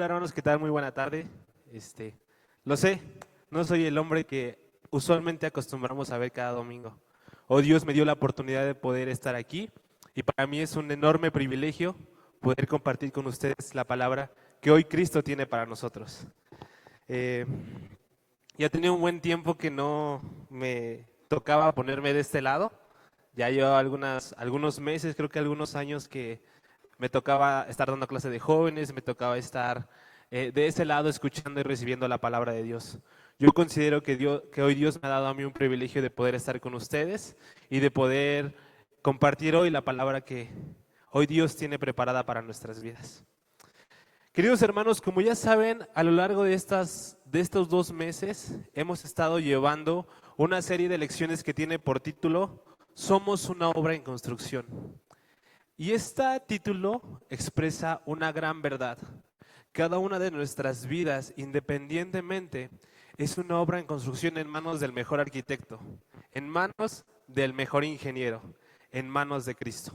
Hola hermanos, ¿qué tal? Muy buena tarde. Lo sé, no soy el hombre que usualmente acostumbramos a ver cada domingo. Hoy Dios me dio la oportunidad de poder estar aquí y para mí es un enorme privilegio poder compartir con ustedes la palabra que hoy Cristo tiene para nosotros. Eh, ya tenía un buen tiempo que no me tocaba ponerme de este lado. Ya llevo algunos meses, creo que algunos años que me tocaba estar dando clase de jóvenes, me tocaba estar de ese lado escuchando y recibiendo la palabra de Dios. Yo considero que hoy Dios me ha dado a mí un privilegio de poder estar con ustedes y de poder compartir hoy la palabra que hoy Dios tiene preparada para nuestras vidas. Queridos hermanos, como ya saben, a lo largo de estos 2 meses hemos estado llevando una serie de lecciones que tiene por título Somos una obra en construcción. Y este título expresa una gran verdad. Cada una de nuestras vidas, independientemente, es una obra en construcción en manos del mejor arquitecto, en manos del mejor ingeniero, en manos de Cristo.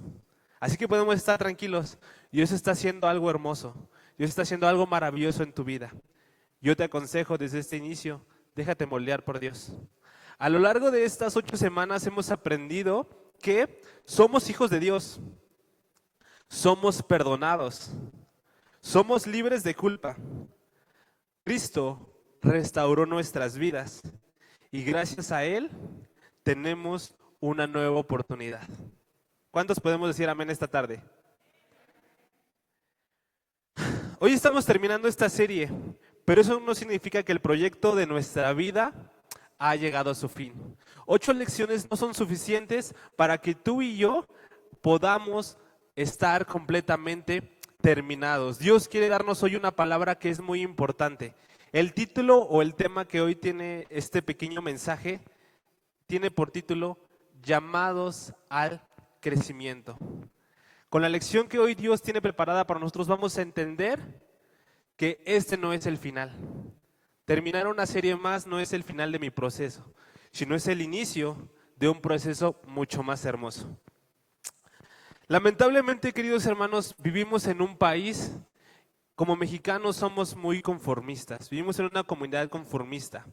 Así que podemos estar tranquilos. Dios está haciendo algo hermoso. Dios está haciendo algo maravilloso en tu vida. Yo te aconsejo desde este inicio, déjate moldear por Dios. A lo largo de estas 8 semanas hemos aprendido que somos hijos de Dios. Somos perdonados, somos libres de culpa. Cristo restauró nuestras vidas y gracias a Él tenemos una nueva oportunidad. ¿Cuántos podemos decir amén esta tarde? Hoy estamos terminando esta serie, pero eso no significa que el proyecto de nuestra vida ha llegado a su fin. 8 lecciones no son suficientes para que tú y yo podamos estar completamente terminados. Dios quiere darnos hoy una palabra que es muy importante. El título o el tema que hoy tiene este pequeño mensaje tiene por título Llamados al crecimiento. Con la lección que hoy Dios tiene preparada para nosotros vamos a entender que este no es el final. Terminar una serie más no es el final de mi proceso, sino es el inicio de un proceso mucho más hermoso. Lamentablemente, queridos hermanos, vivimos en un país, como mexicanos somos muy conformistas, vivimos en una comunidad conformista.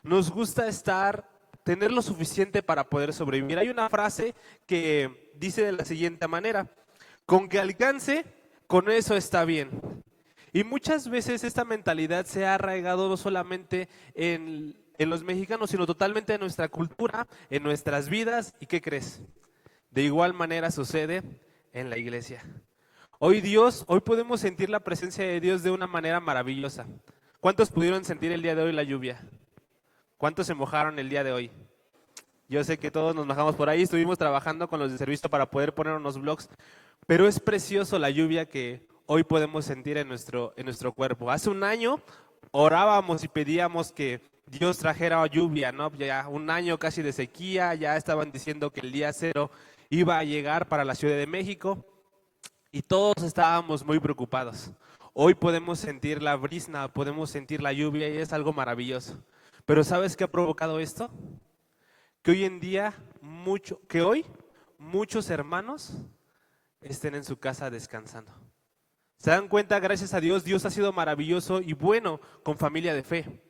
Nos gusta tener lo suficiente para poder sobrevivir. Hay una frase que dice de la siguiente manera: con que alcance, con eso está bien. Y muchas veces esta mentalidad se ha arraigado no solamente en los mexicanos, sino totalmente en nuestra cultura, en nuestras vidas. ¿Y qué crees? De igual manera sucede en la iglesia. Hoy podemos sentir la presencia de Dios de una manera maravillosa. ¿Cuántos pudieron sentir el día de hoy la lluvia? ¿Cuántos se mojaron el día de hoy? Yo sé que todos nos mojamos por ahí, estuvimos trabajando con los de servicio para poder poner unos vlogs, pero es precioso la lluvia que hoy podemos sentir en nuestro cuerpo. Hace un año orábamos y pedíamos que Dios trajera lluvia, ¿no? Ya un año casi de sequía, ya estaban diciendo que el día 0 iba a llegar para la Ciudad de México y todos estábamos muy preocupados. Hoy podemos sentir la brisna, podemos sentir la lluvia y es algo maravilloso. Pero ¿sabes qué ha provocado esto? Que hoy en día, muchos hermanos estén en su casa descansando. ¿Se dan cuenta? Gracias a Dios, Dios ha sido maravilloso y bueno con familia de fe.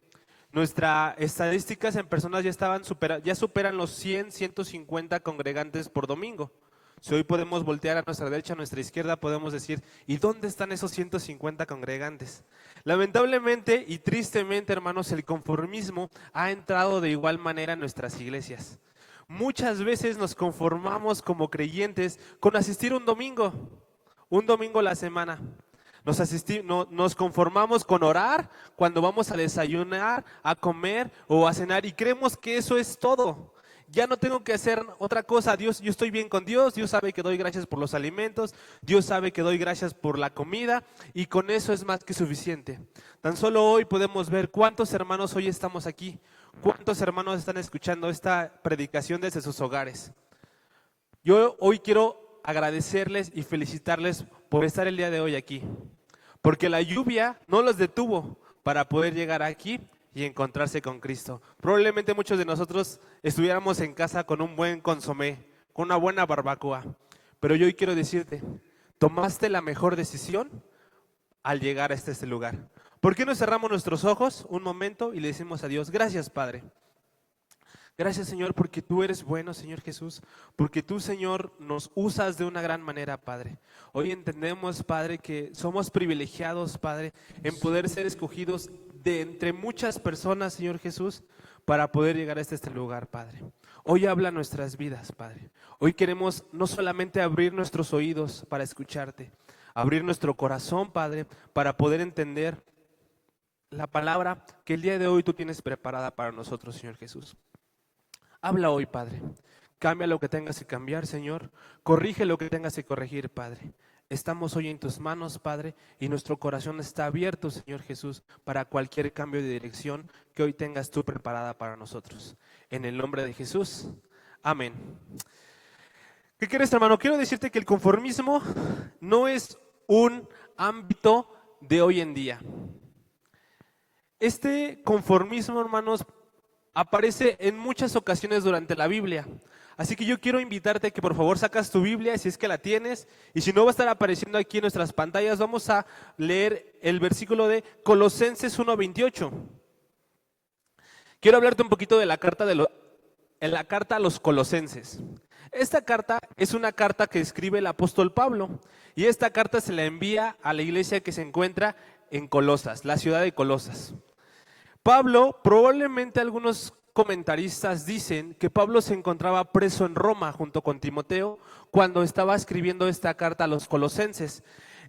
Nuestras estadísticas en personas ya superan los 100, 150 congregantes por domingo. Si hoy podemos voltear a nuestra derecha, a nuestra izquierda, podemos decir, ¿y dónde están esos 150 congregantes? Lamentablemente y tristemente, hermanos, el conformismo ha entrado de igual manera en nuestras iglesias. Muchas veces nos conformamos como creyentes con asistir un domingo a la semana. Nos conformamos con orar cuando vamos a desayunar, a comer o a cenar y creemos que eso es todo. Ya no tengo que hacer otra cosa. Yo estoy bien con Dios. Dios sabe que doy gracias por los alimentos. Dios sabe que doy gracias por la comida y con eso es más que suficiente. Tan solo hoy podemos ver cuántos hermanos hoy estamos aquí. Cuántos hermanos están escuchando esta predicación desde sus hogares. Yo hoy quiero agradecerles y felicitarles por estar el día de hoy aquí, porque la lluvia no los detuvo para poder llegar aquí y encontrarse con Cristo. Probablemente muchos de nosotros estuviéramos en casa con un buen consomé, con una buena barbacoa, pero yo hoy quiero decirte, tomaste la mejor decisión al llegar a este lugar. ¿Por qué no cerramos nuestros ojos un momento y le decimos a Dios, gracias Padre? Gracias Señor porque tú eres bueno, Señor Jesús, porque tú Señor nos usas de una gran manera, Padre. Hoy entendemos, Padre, que somos privilegiados, Padre, en poder ser escogidos de entre muchas personas, Señor Jesús, para poder llegar a este lugar, Padre. Hoy habla nuestras vidas, Padre. Hoy queremos no solamente abrir nuestros oídos para escucharte, abrir nuestro corazón, Padre, para poder entender la palabra que el día de hoy tú tienes preparada para nosotros, Señor Jesús. Habla hoy, Padre. Cambia lo que tengas que cambiar, Señor. Corrige lo que tengas que corregir, Padre. Estamos hoy en tus manos, Padre, y nuestro corazón está abierto, Señor Jesús, para cualquier cambio de dirección que hoy tengas tú preparada para nosotros. En el nombre de Jesús. Amén. ¿Qué quieres, hermano? Quiero decirte que el conformismo no es un ámbito de hoy en día. Este conformismo, hermanos, aparece en muchas ocasiones durante la Biblia. Así que yo quiero invitarte a que por favor sacas tu Biblia, si es que la tienes, y si no va a estar apareciendo aquí en nuestras pantallas, vamos a leer el versículo de Colosenses 1:28. Quiero hablarte un poquito de la carta a los Colosenses. Esta carta es una carta que escribe el apóstol Pablo, y esta carta se la envía a la iglesia que se encuentra en Colosas, la ciudad de Colosas. Pablo, probablemente algunos comentaristas dicen que Pablo se encontraba preso en Roma junto con Timoteo cuando estaba escribiendo esta carta a los colosenses.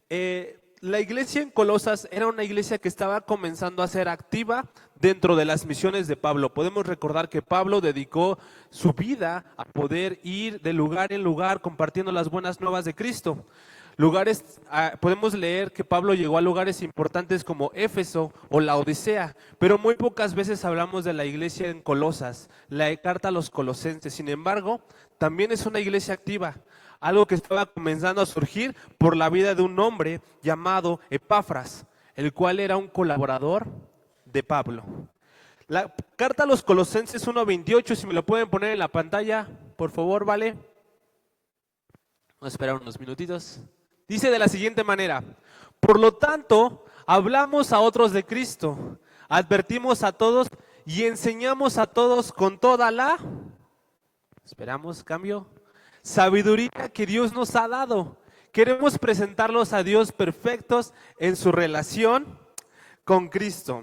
La iglesia en Colosas era una iglesia que estaba comenzando a ser activa dentro de las misiones de Pablo. Podemos recordar que Pablo dedicó su vida a poder ir de lugar en lugar compartiendo las buenas nuevas de Cristo. Podemos leer que Pablo llegó a lugares importantes como Éfeso o la Odisea, pero muy pocas veces hablamos de la iglesia en Colosas, la carta a los colosenses. Sin embargo, también es una iglesia activa, algo que estaba comenzando a surgir por la vida de un hombre llamado Epafras, el cual era un colaborador de Pablo. La carta a los Colosenses 1:28, si me lo pueden poner en la pantalla, por favor, ¿vale? Vamos a esperar unos minutitos. Dice de la siguiente manera: por lo tanto, hablamos a otros de Cristo, advertimos a todos y enseñamos a todos con toda la, sabiduría que Dios nos ha dado. Queremos presentarlos a Dios perfectos en su relación con Cristo.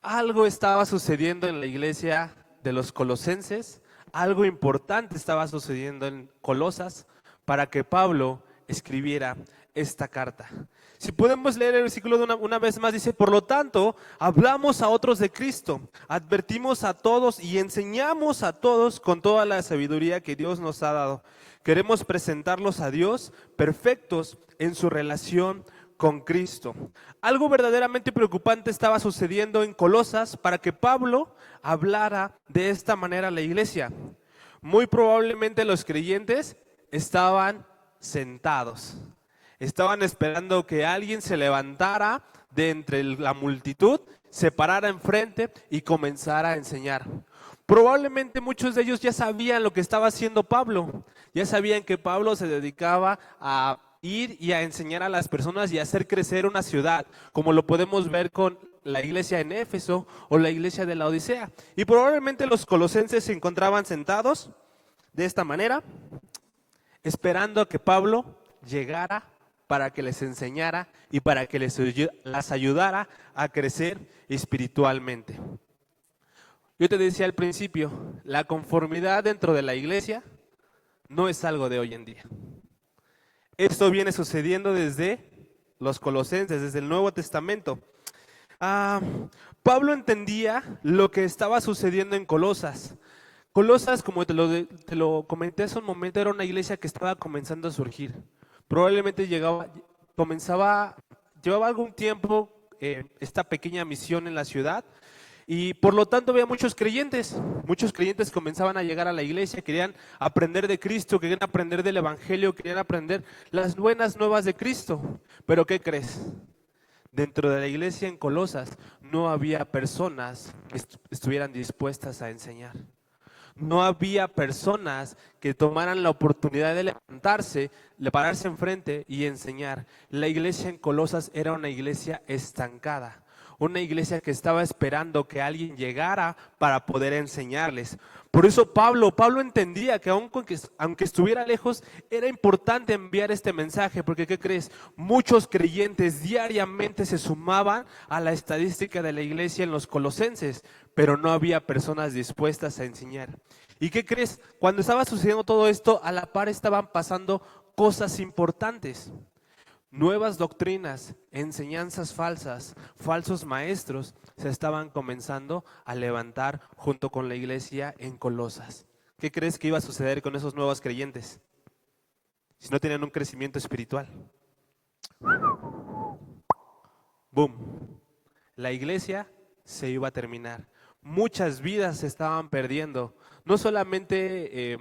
Algo estaba sucediendo en la iglesia de los colosenses, algo importante estaba sucediendo en Colosas para que Pablo escribiera esta carta. Si podemos leer el versículo de una vez más, dice: por lo tanto, hablamos a otros de Cristo, advertimos a todos y enseñamos a todos con toda la sabiduría que Dios nos ha dado. Queremos presentarlos a Dios perfectos en su relación con Cristo. Algo verdaderamente preocupante estaba sucediendo en Colosas para que Pablo hablara de esta manera a la iglesia. Muy probablemente los creyentes estaban sentados, estaban esperando que alguien se levantara de entre la multitud, se parara enfrente y comenzara a enseñar. Probablemente muchos de ellos ya sabían lo que estaba haciendo Pablo, ya sabían que Pablo se dedicaba a ir y a enseñar a las personas y a hacer crecer una ciudad, como lo podemos ver con la iglesia en Éfeso o la iglesia de la Odisea. Y probablemente los colosenses se encontraban sentados de esta manera, esperando a que Pablo llegara para que les enseñara y para que las ayudara a crecer espiritualmente. Yo te decía al principio, la conformidad dentro de la iglesia no es algo de hoy en día. Esto viene sucediendo desde los colosenses, desde el Nuevo Testamento. Pablo entendía lo que estaba sucediendo en Colosas. Colosas, como te lo comenté hace un momento, era una iglesia que estaba comenzando a surgir. Probablemente llevaba algún tiempo esta pequeña misión en la ciudad, y por lo tanto había muchos creyentes comenzaban a llegar a la iglesia, querían aprender de Cristo, querían aprender del Evangelio, querían aprender las buenas nuevas de Cristo. Pero ¿qué crees? Dentro de la iglesia en Colosas no había personas que estuvieran dispuestas a enseñar. No había personas que tomaran la oportunidad de levantarse, de pararse enfrente y enseñar. La iglesia en Colosas era una iglesia estancada, una iglesia que estaba esperando que alguien llegara para poder enseñarles. Por eso Pablo entendía que aunque estuviera lejos, era importante enviar este mensaje, porque ¿qué crees? Muchos creyentes diariamente se sumaban a la estadística de la iglesia en los colosenses, pero no había personas dispuestas a enseñar. ¿Y qué crees? Cuando estaba sucediendo todo esto, a la par estaban pasando cosas importantes. Nuevas doctrinas, enseñanzas falsas, falsos maestros se estaban comenzando a levantar junto con la iglesia en Colosas. ¿Qué crees que iba a suceder con esos nuevos creyentes si no tenían un crecimiento espiritual? ¡Boom! La iglesia se iba a terminar. Muchas vidas se estaban perdiendo, no solamente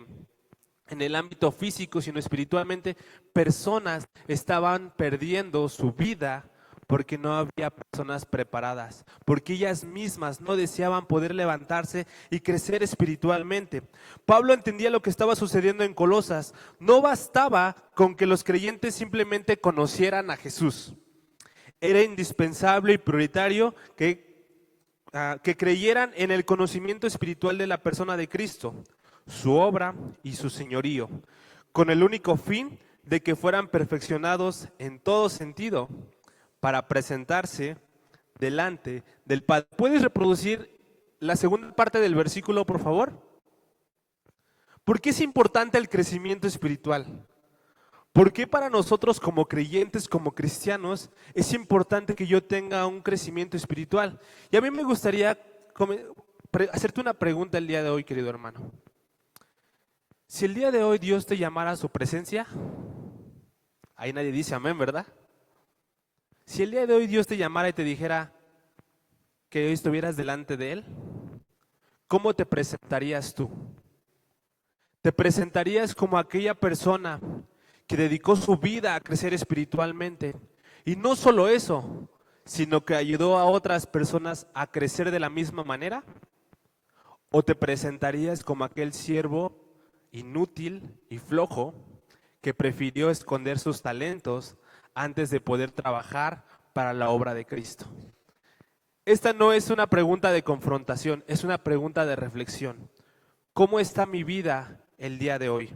en el ámbito físico, sino espiritualmente. Personas estaban perdiendo su vida porque no había personas preparadas, porque ellas mismas no deseaban poder levantarse y crecer espiritualmente. Pablo entendía lo que estaba sucediendo en Colosas. No bastaba con que los creyentes simplemente conocieran a Jesús. Era indispensable y prioritario que creyeran en el conocimiento espiritual de la persona de Cristo, su obra y su señorío, con el único fin de que fueran perfeccionados en todo sentido para presentarse delante del Padre. ¿Puedes reproducir la segunda parte del versículo, por favor? ¿Por qué es importante el crecimiento espiritual? ¿Por qué para nosotros como creyentes, como cristianos, es importante que yo tenga un crecimiento espiritual? Y a mí me gustaría hacerte una pregunta el día de hoy, querido hermano. Si el día de hoy Dios te llamara a su presencia, ahí nadie dice amén, ¿verdad? Si el día de hoy Dios te llamara y te dijera que hoy estuvieras delante de Él, ¿cómo te presentarías tú? ¿Te presentarías como aquella persona que dedicó su vida a crecer espiritualmente? Y no solo eso, sino que ayudó a otras personas a crecer de la misma manera. ¿O te presentarías como aquel siervo inútil y flojo que prefirió esconder sus talentos antes de poder trabajar para la obra de Cristo? Esta no es una pregunta de confrontación, es una pregunta de reflexión. ¿Cómo está mi vida el día de hoy?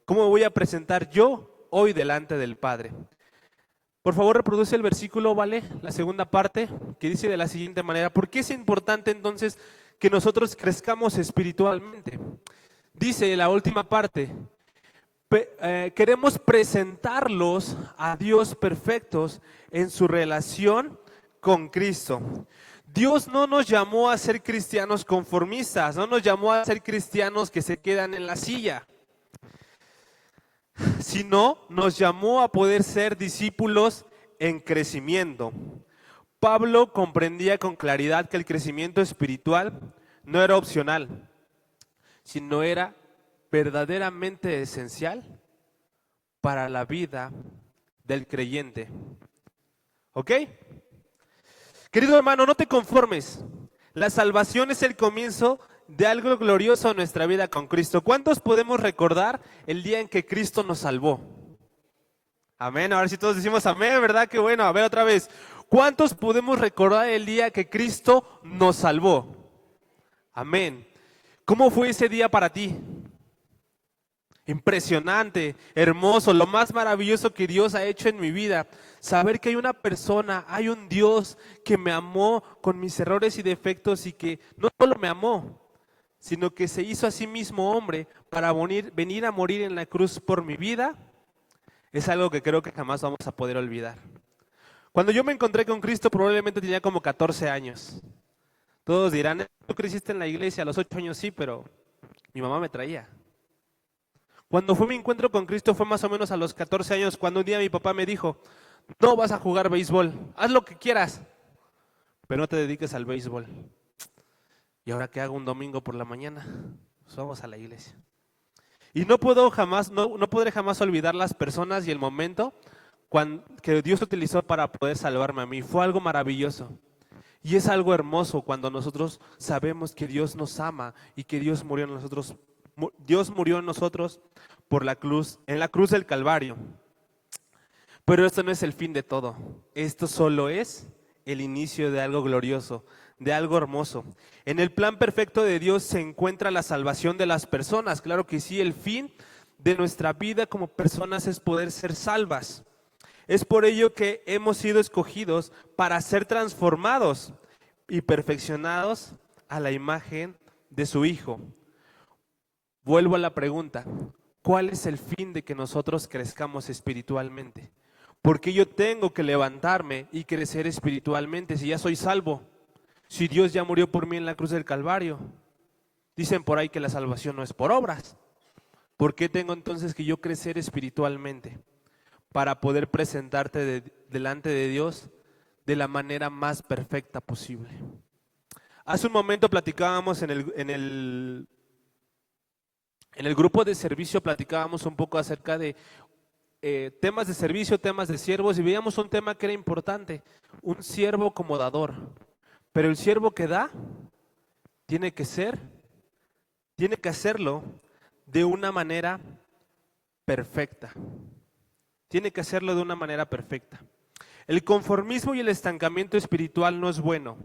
¿Cómo me voy a presentar yo hoy delante del Padre? Por favor, reproduce el versículo, ¿vale? La segunda parte, que dice de la siguiente manera: ¿por qué es importante entonces que nosotros crezcamos espiritualmente? Dice la última parte: queremos presentarlos a Dios perfectos en su relación con Cristo. Dios no nos llamó a ser cristianos conformistas, no nos llamó a ser cristianos que se quedan en la silla, sino nos llamó a poder ser discípulos en crecimiento. Pablo comprendía con claridad que el crecimiento espiritual no era opcional, sino era verdaderamente esencial para la vida del creyente. ¿Ok? Querido hermano, no te conformes. La salvación es el comienzo de algo glorioso en nuestra vida con Cristo. ¿Cuántos podemos recordar el día en que Cristo nos salvó? Amén. A ver si todos decimos amén, ¿verdad? Qué bueno. A ver otra vez. ¿Cuántos podemos recordar el día que Cristo nos salvó? Amén. ¿Cómo fue ese día para ti? Impresionante, hermoso, lo más maravilloso que Dios ha hecho en mi vida. Saber que hay una persona, hay un Dios que me amó con mis errores y defectos, y que no solo me amó, sino que se hizo a sí mismo hombre para venir a morir en la cruz por mi vida. Es algo que creo que jamás vamos a poder olvidar. Cuando yo me encontré con Cristo, probablemente tenía como 14 años. Todos dirán: tú creciste en la iglesia a los 8 años. Sí, pero mi mamá me traía. Cuando fue mi encuentro con Cristo fue más o menos a los 14 años, cuando un día mi papá me dijo: no vas a jugar béisbol, haz lo que quieras, pero no te dediques al béisbol. ¿Y ahora qué hago un domingo por la mañana? Pues vamos a la iglesia. Y no podré jamás olvidar las personas y el momento que Dios utilizó para poder salvarme a mí. Fue algo maravilloso. Y es algo hermoso cuando nosotros sabemos que Dios nos ama y que Dios murió en nosotros. Dios murió en nosotros por la cruz, en la cruz del Calvario. Pero esto no es el fin de todo. Esto solo es el inicio de algo glorioso, de algo hermoso. En el plan perfecto de Dios se encuentra la salvación de las personas. Claro que sí, el fin de nuestra vida como personas es poder ser salvas. Es por ello que hemos sido escogidos para ser transformados y perfeccionados a la imagen de su Hijo. Vuelvo a la pregunta, ¿cuál es el fin de que nosotros crezcamos espiritualmente? ¿Por qué yo tengo que levantarme y crecer espiritualmente si ya soy salvo? Si Dios ya murió por mí en la cruz del Calvario. Dicen por ahí que la salvación no es por obras. ¿Por qué tengo entonces que yo crecer espiritualmente? Para poder presentarte delante de Dios de la manera más perfecta posible. Hace un momento platicábamos en el grupo de servicio, platicábamos un poco acerca de temas de servicio, temas de siervos, y veíamos un tema que era importante, un siervo como dador. Pero el siervo que da tiene que hacerlo de una manera perfecta. Tiene que hacerlo de una manera perfecta. El conformismo y el estancamiento espiritual no es bueno.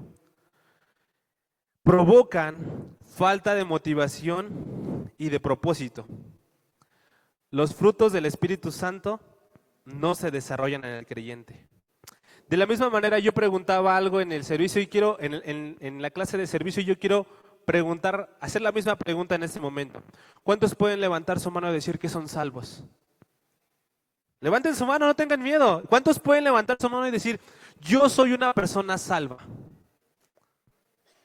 Provocan falta de motivación y de propósito. Los frutos del Espíritu Santo no se desarrollan en el creyente. De la misma manera, yo preguntaba algo en el servicio y quiero, en la clase de servicio, yo quiero hacer la misma pregunta en este momento. ¿Cuántos pueden levantar su mano y decir que son salvos? Levanten su mano, no tengan miedo. ¿Cuántos pueden levantar su mano y decir, yo soy una persona salva?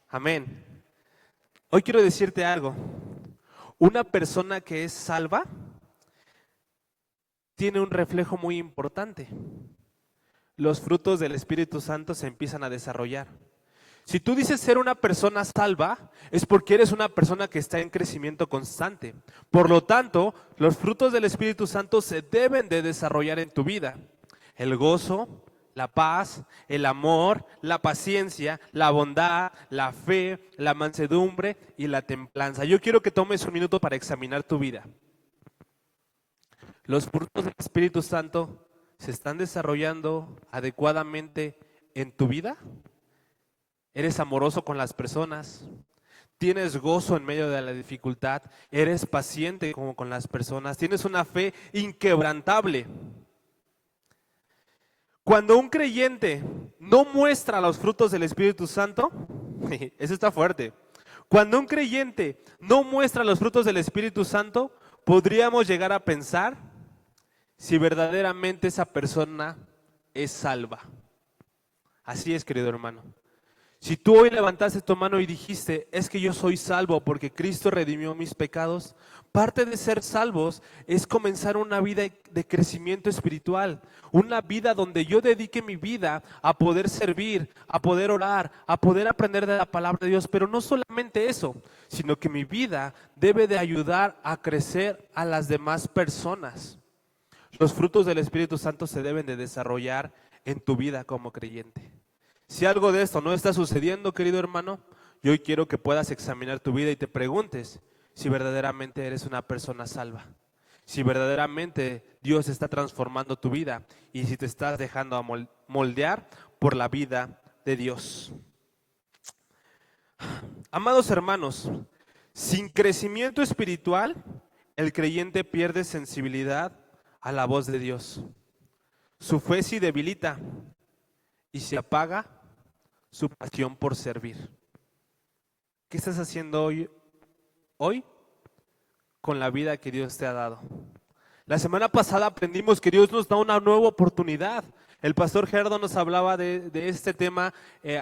Amén. Hoy quiero decirte algo. Una persona que es salva tiene un reflejo muy importante. Los frutos del Espíritu Santo se empiezan a desarrollar. Si tú dices ser una persona salva, es porque eres una persona que está en crecimiento constante. Por lo tanto, los frutos del Espíritu Santo se deben de desarrollar en tu vida. El gozo, la paz, el amor, la paciencia, la bondad, la fe, la mansedumbre y la templanza. Yo quiero que tomes un minuto para examinar tu vida. Los frutos del Espíritu Santo se están desarrollando adecuadamente en tu vida. ¿Eres amoroso con las personas? ¿Tienes gozo en medio de la dificultad? ¿Eres paciente como con las personas? ¿Tienes una fe inquebrantable? Cuando un creyente no muestra los frutos del Espíritu Santo, eso está fuerte. Cuando un creyente no muestra los frutos del Espíritu Santo, podríamos llegar a pensar si verdaderamente esa persona es salva. Así es, querido hermano. Si tú hoy levantaste tu mano y dijiste, es que yo soy salvo porque Cristo redimió mis pecados, parte de ser salvos es comenzar una vida de crecimiento espiritual, una vida donde yo dedique mi vida a poder servir, a poder orar, a poder aprender de la palabra de Dios, pero no solamente eso, sino que mi vida debe de ayudar a crecer a las demás personas. Los frutos del Espíritu Santo se deben de desarrollar en tu vida como creyente. Si algo de esto no está sucediendo, querido hermano, yo hoy quiero que puedas examinar tu vida y te preguntes si verdaderamente eres una persona salva. Si verdaderamente Dios está transformando tu vida y si te estás dejando moldear por la vida de Dios. Amados hermanos, sin crecimiento espiritual, el creyente pierde sensibilidad a la voz de Dios. Su fe se debilita y se apaga su pasión por servir. ¿Qué estás haciendo hoy con la vida que Dios te ha dado? La semana pasada aprendimos que Dios nos da una nueva oportunidad. El pastor Gerardo nos hablaba de este tema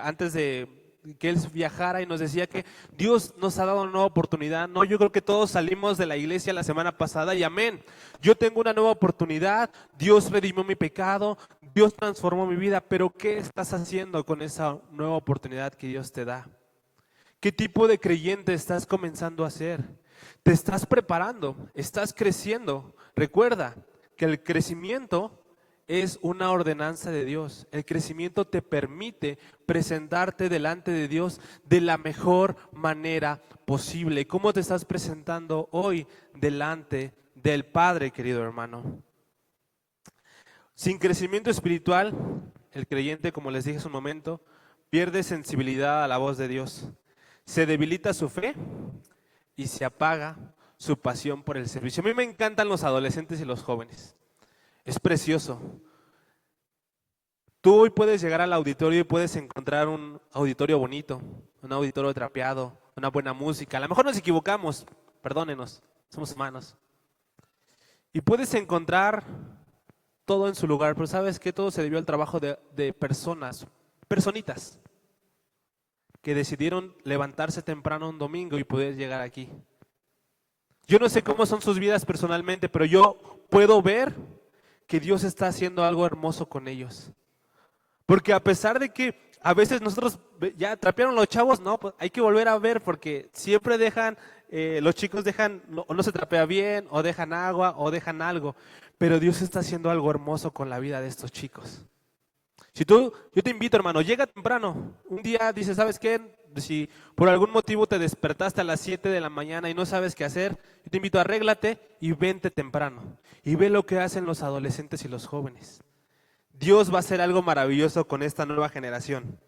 antes de que él viajara y nos decía que Dios nos ha dado una nueva oportunidad. No, yo creo que todos salimos de la iglesia la semana pasada y amén. Yo tengo una nueva oportunidad, Dios redimió mi pecado, Dios transformó mi vida, pero ¿qué estás haciendo con esa nueva oportunidad que Dios te da? ¿Qué tipo de creyente estás comenzando a ser? ¿Te estás preparando? ¿Estás creciendo? Recuerda que el crecimiento es una ordenanza de Dios. El crecimiento te permite presentarte delante de Dios de la mejor manera posible. ¿Cómo te estás presentando hoy delante del Padre, querido hermano? Sin crecimiento espiritual, el creyente, como les dije hace un momento, pierde sensibilidad a la voz de Dios. Se debilita su fe y se apaga su pasión por el servicio. A mí me encantan los adolescentes y los jóvenes. Es precioso. Tú hoy puedes llegar al auditorio y puedes encontrar un auditorio bonito, un auditorio trapeado, una buena música. A lo mejor nos equivocamos, perdónenos, somos humanos. Y puedes encontrar todo en su lugar, pero ¿sabes qué? Todo se debió al trabajo de personas, personitas, que decidieron levantarse temprano un domingo y poder llegar aquí. Yo no sé cómo son sus vidas personalmente, pero yo puedo ver que Dios está haciendo algo hermoso con ellos. Porque a pesar de que a veces nosotros ya trapearon los chavos, no, pues hay que volver a ver porque siempre dejan, los chicos dejan, o no se trapea bien, o dejan agua, o dejan algo. Pero Dios está haciendo algo hermoso con la vida de estos chicos. Yo te invito, hermano, llega temprano. Un día dices, ¿sabes qué? Si por algún motivo te despertaste a las 7 de la mañana y no sabes qué hacer, yo te invito, arréglate y vente temprano. Y ve lo que hacen los adolescentes y los jóvenes. Dios va a hacer algo maravilloso con esta nueva generación.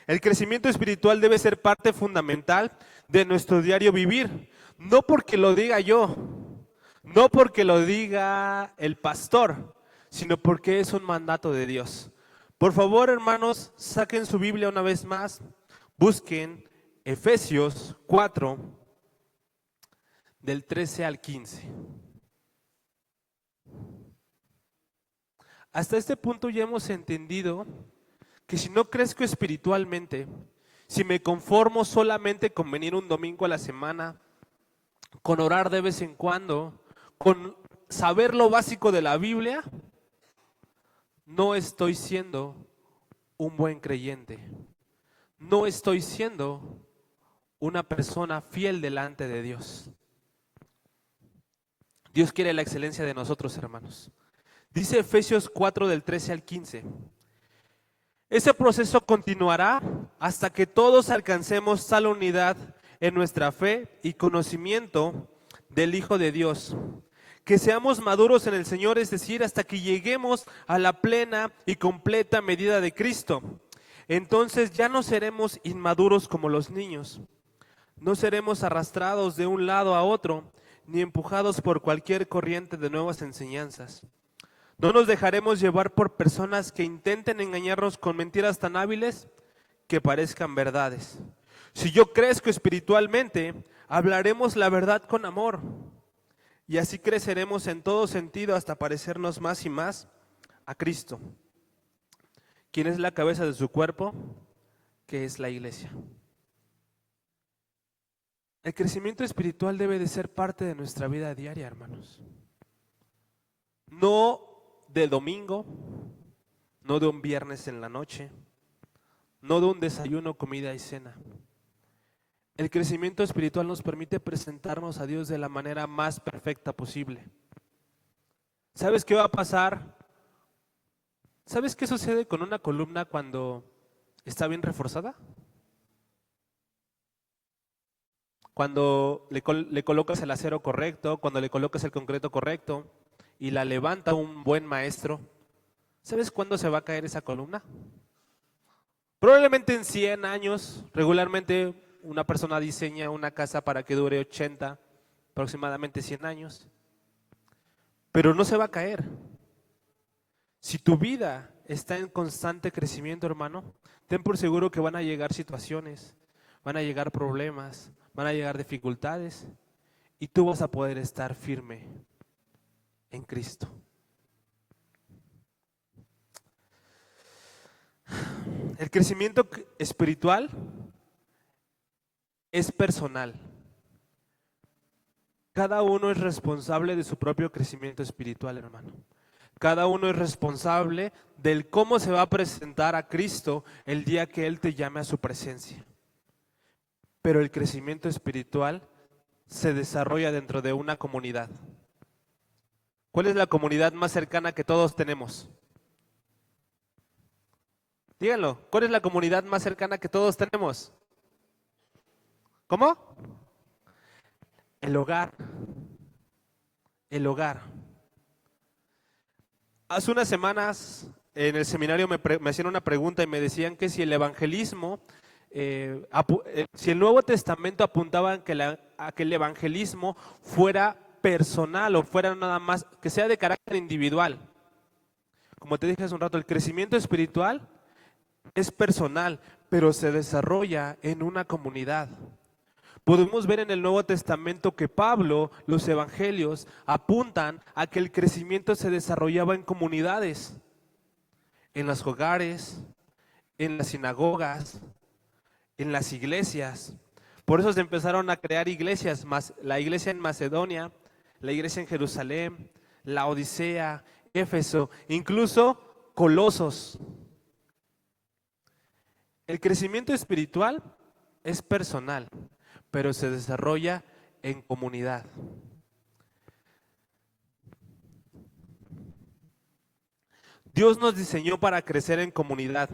El crecimiento espiritual debe ser parte fundamental de nuestro diario vivir. No porque lo diga yo, no porque lo diga el pastor, sino porque es un mandato de Dios. Por favor, hermanos, saquen su Biblia una vez más, busquen Efesios 4, del 13 al 15. Hasta este punto ya hemos entendido que si no crezco espiritualmente, si me conformo solamente con venir un domingo a la semana, con orar de vez en cuando, con saber lo básico de la Biblia, no estoy siendo un buen creyente. No estoy siendo una persona fiel delante de Dios. Dios quiere la excelencia de nosotros, hermanos. Dice Efesios 4 del 13 al 15. Ese proceso continuará hasta que todos alcancemos tal unidad en nuestra fe y conocimiento del Hijo de Dios, que seamos maduros en el Señor, es decir, hasta que lleguemos a la plena y completa medida de Cristo. Entonces ya no seremos inmaduros como los niños, no seremos arrastrados de un lado a otro, ni empujados por cualquier corriente de nuevas enseñanzas. No nos dejaremos llevar por personas que intenten engañarnos con mentiras tan hábiles que parezcan verdades. Si yo crezco espiritualmente, hablaremos la verdad con amor. Y así creceremos en todo sentido hasta parecernos más y más a Cristo, quien es la cabeza de su cuerpo, que es la iglesia. El crecimiento espiritual debe de ser parte de nuestra vida diaria, hermanos. No de domingo, no de un viernes en la noche, no de un desayuno, comida y cena. El crecimiento espiritual nos permite presentarnos a Dios de la manera más perfecta posible. ¿Sabes qué va a pasar? ¿Sabes qué sucede con una columna cuando está bien reforzada? Cuando le colocas el acero correcto, cuando le colocas el concreto correcto y la levanta un buen maestro, ¿sabes cuándo se va a caer esa columna? Probablemente en 100 años. Regularmente una persona diseña una casa para que dure 80, aproximadamente 100 años. Pero no se va a caer. Si tu vida está en constante crecimiento, hermano, ten por seguro que van a llegar situaciones, van a llegar problemas, van a llegar dificultades y tú vas a poder estar firme en Cristo. El crecimiento espiritual es personal. Cada uno es responsable de su propio crecimiento espiritual, hermano. Cada uno es responsable del cómo se va a presentar a Cristo el día que Él te llame a su presencia. Pero el crecimiento espiritual se desarrolla dentro de una comunidad. ¿Cuál es la comunidad más cercana que todos tenemos? Díganlo, ¿cuál es la comunidad más cercana que todos tenemos? ¿Cómo? El hogar. El hogar. Hace unas semanas en el seminario me hacían una pregunta y me decían que si el evangelismo, si el Nuevo Testamento apuntaba a que el evangelismo fuera personal o fuera nada más, que sea de carácter individual. Como te dije hace un rato, el crecimiento espiritual es personal, pero se desarrolla en una comunidad. Podemos ver en el Nuevo Testamento que Pablo, los evangelios, apuntan a que el crecimiento se desarrollaba en comunidades, en los hogares, en las sinagogas, en las iglesias. Por eso se empezaron a crear iglesias, la iglesia en Macedonia, la iglesia en Jerusalén, la Odisea, Éfeso, incluso Colosos. El crecimiento espiritual es personal, pero se desarrolla en comunidad. Dios nos diseñó para crecer en comunidad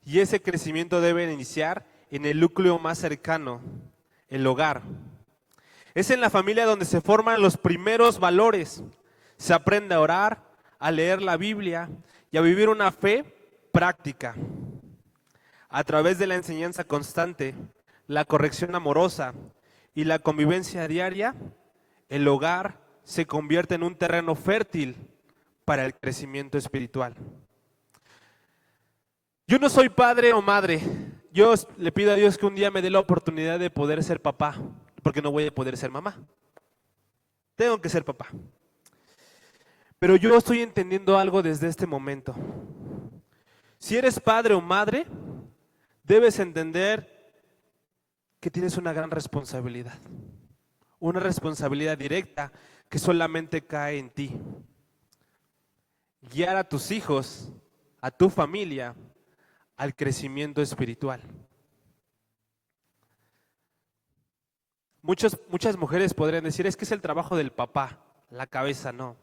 y ese crecimiento debe iniciar en el núcleo más cercano, el hogar. Es en la familia donde se forman los primeros valores. Se aprende a orar, a leer la Biblia y a vivir una fe práctica. A través de la enseñanza constante, la corrección amorosa y la convivencia diaria, el hogar se convierte en un terreno fértil para el crecimiento espiritual. Yo no soy padre o madre. Yo le pido a Dios que un día me dé la oportunidad de poder ser papá, porque no voy a poder ser mamá. Tengo que ser papá. Pero yo estoy entendiendo algo desde este momento. Si eres padre o madre, debes entender que tienes una gran responsabilidad. Una responsabilidad directa que solamente cae en ti. Guiar a tus hijos, a tu familia, al crecimiento espiritual. Muchas mujeres podrían decir, es que es el trabajo del papá, la cabeza no.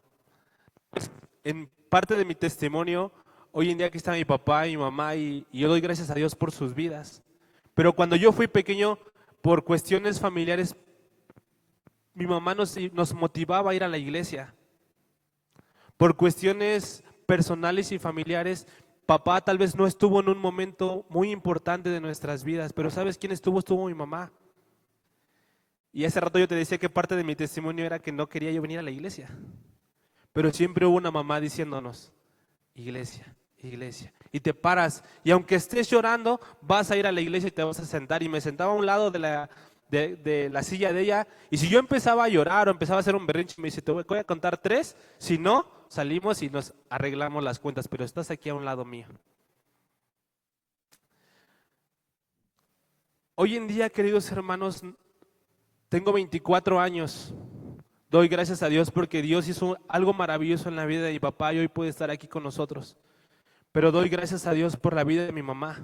En parte de mi testimonio, hoy en día aquí está mi papá y mi mamá y yo doy gracias a Dios por sus vidas. Pero cuando yo fui pequeño, por cuestiones familiares, mi mamá nos motivaba a ir a la iglesia. Por cuestiones personales y familiares, papá tal vez no estuvo en un momento muy importante de nuestras vidas, pero ¿sabes quién estuvo? Estuvo mi mamá. Y hace rato yo te decía que parte de mi testimonio era que no quería yo venir a la iglesia. Pero siempre hubo una mamá diciéndonos, iglesia, iglesia. Y te paras, y aunque estés llorando, vas a ir a la iglesia y te vas a sentar. Y me sentaba a un lado de la silla de ella, y si yo empezaba a llorar o empezaba a hacer un berrinche, me dice, te voy a contar 3, si no, salimos y nos arreglamos las cuentas, pero estás aquí a un lado mío. Hoy en día, queridos hermanos, tengo 24 años. Doy gracias a Dios porque Dios hizo algo maravilloso en la vida de mi papá y hoy puede estar aquí con nosotros. Pero doy gracias a Dios por la vida de mi mamá.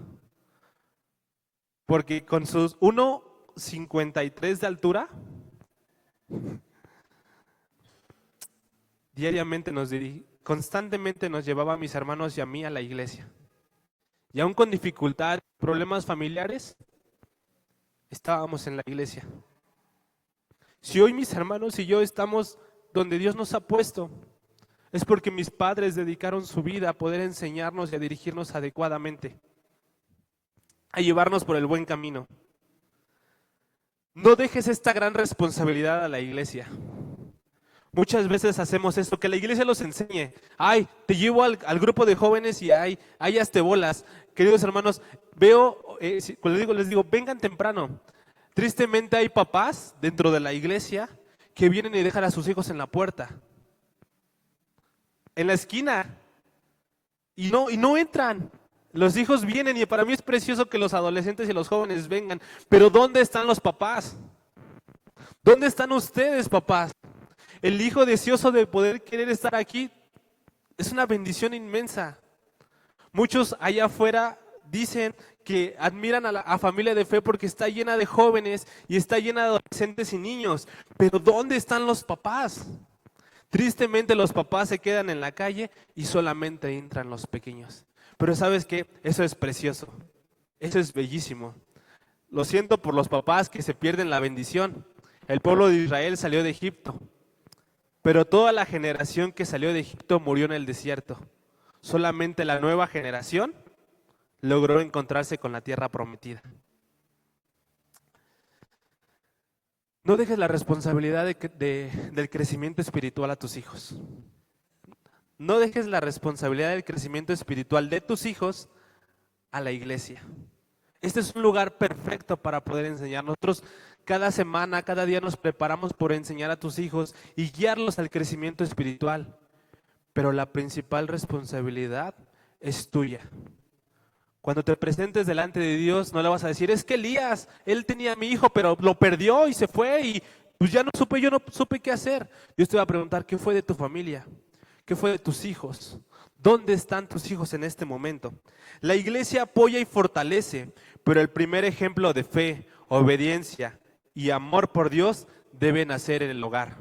Porque con sus 1,53 de altura, diariamente constantemente nos llevaba a mis hermanos y a mí a la iglesia. Y aún con dificultad, problemas familiares, estábamos en la iglesia. Si hoy mis hermanos y yo estamos donde Dios nos ha puesto, es porque mis padres dedicaron su vida a poder enseñarnos y a dirigirnos adecuadamente, a llevarnos por el buen camino. No dejes esta gran responsabilidad a la iglesia. Muchas veces hacemos esto, que la iglesia los enseñe. Ay, te llevo al grupo de jóvenes y ay, hazte bolas. Queridos hermanos, les digo, vengan temprano. Tristemente hay papás dentro de la iglesia que vienen y dejan a sus hijos en la puerta, en la esquina, y no entran. Los hijos vienen y para mí es precioso que los adolescentes y los jóvenes vengan, pero ¿dónde están los papás? ¿Dónde están ustedes, papás? El hijo deseoso de poder querer estar aquí es una bendición inmensa. Muchos allá afuera dicen que admiran a la familia de fe porque está llena de jóvenes y está llena de adolescentes y niños. Pero ¿dónde están los papás? Tristemente los papás se quedan en la calle y solamente entran los pequeños. Pero ¿sabes qué? Eso es precioso, eso es bellísimo. Lo siento por los papás que se pierden la bendición. El pueblo de Israel salió de Egipto, pero toda la generación que salió de Egipto murió en el desierto. Solamente la nueva generación logró encontrarse con la tierra prometida. No dejes la responsabilidad del crecimiento espiritual a tus hijos. No dejes la responsabilidad del crecimiento espiritual de tus hijos a la iglesia. Este es un lugar perfecto para poder enseñar. Nosotros cada semana, cada día nos preparamos por enseñar a tus hijos y guiarlos al crecimiento espiritual. Pero la principal responsabilidad es tuya. Cuando te presentes delante de Dios, no le vas a decir, es que Elías, él tenía a mi hijo, pero lo perdió y se fue y pues yo no supe qué hacer. Dios te va a preguntar, ¿qué fue de tu familia? ¿Qué fue de tus hijos? ¿Dónde están tus hijos en este momento? La iglesia apoya y fortalece, pero el primer ejemplo de fe, obediencia y amor por Dios debe nacer en el hogar.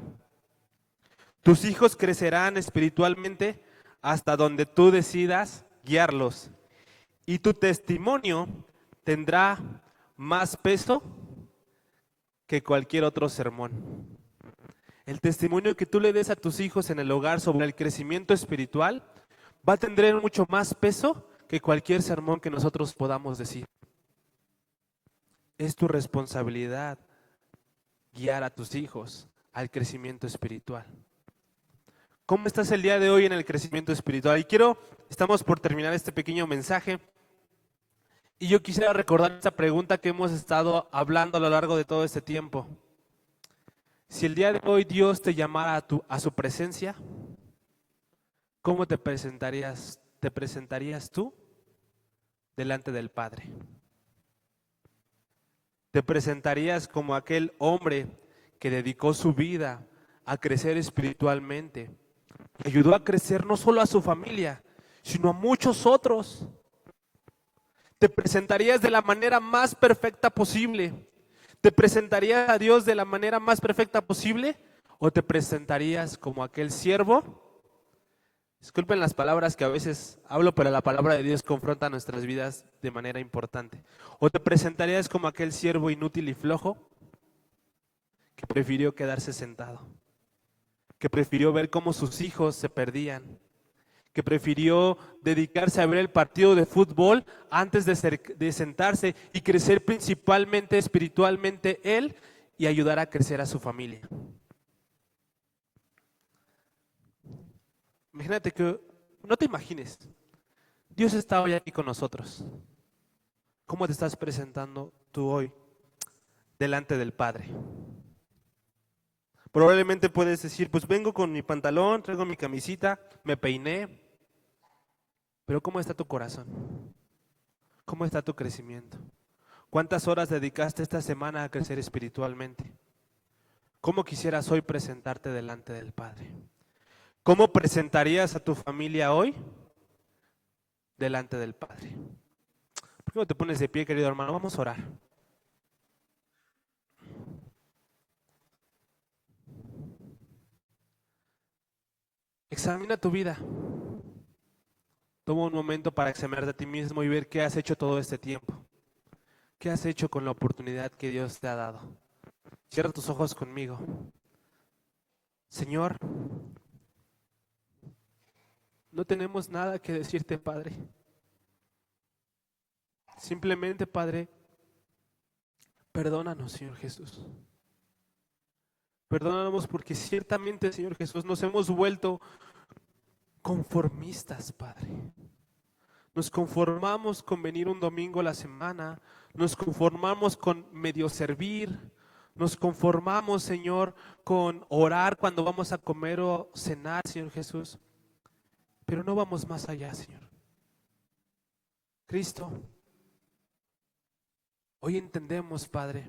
Tus hijos crecerán espiritualmente hasta donde tú decidas guiarlos. Y tu testimonio tendrá más peso que cualquier otro sermón. El testimonio que tú le des a tus hijos en el hogar sobre el crecimiento espiritual va a tener mucho más peso que cualquier sermón que nosotros podamos decir. Es tu responsabilidad guiar a tus hijos al crecimiento espiritual. ¿Cómo estás el día de hoy en el crecimiento espiritual? Y estamos por terminar este pequeño mensaje. Y yo quisiera recordar esta pregunta que hemos estado hablando a lo largo de todo este tiempo. Si el día de hoy Dios te llamara a su presencia, ¿cómo te presentarías? ¿Te presentarías tú delante del Padre? ¿Te presentarías como aquel hombre que dedicó su vida a crecer espiritualmente? Ayudó a crecer no solo a su familia, sino a muchos otros. ¿Te presentarías de la manera más perfecta posible? ¿Te presentarías a Dios de la manera más perfecta posible? ¿O te presentarías como aquel siervo? Disculpen las palabras que a veces hablo, pero la palabra de Dios confronta nuestras vidas de manera importante. ¿O te presentarías como aquel siervo inútil y flojo que prefirió quedarse sentado? Que prefirió ver cómo sus hijos se perdían, que prefirió dedicarse a ver el partido de fútbol antes de sentarse y crecer principalmente espiritualmente él y ayudar a crecer a su familia. Imagínate que, no te imagines, Dios está hoy aquí con nosotros. ¿Cómo te estás presentando tú hoy delante del Padre? Probablemente puedes decir, pues vengo con mi pantalón, traigo mi camisita, me peiné. Pero ¿cómo está tu corazón? ¿Cómo está tu crecimiento? ¿Cuántas horas dedicaste esta semana a crecer espiritualmente? ¿Cómo quisieras hoy presentarte delante del Padre? ¿Cómo presentarías a tu familia hoy delante del Padre? ¿Por qué no te pones de pie, querido hermano? Vamos a orar. Examina tu vida. Toma un momento para examinarte a ti mismo y ver qué has hecho todo este tiempo. ¿Qué has hecho con la oportunidad que Dios te ha dado? Cierra tus ojos conmigo. Señor, no tenemos nada que decirte, Padre. Simplemente, Padre, perdónanos, Señor Jesús. Perdónanos porque ciertamente, Señor Jesús, nos hemos vuelto conformistas, Padre. Nos conformamos con venir un domingo a la semana, nos conformamos con medio servir, nos conformamos, Señor, con orar cuando vamos a comer o cenar, Señor Jesús, pero no vamos más allá, Señor. Cristo, hoy entendemos, Padre,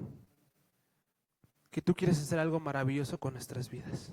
que tú quieres hacer algo maravilloso con nuestras vidas.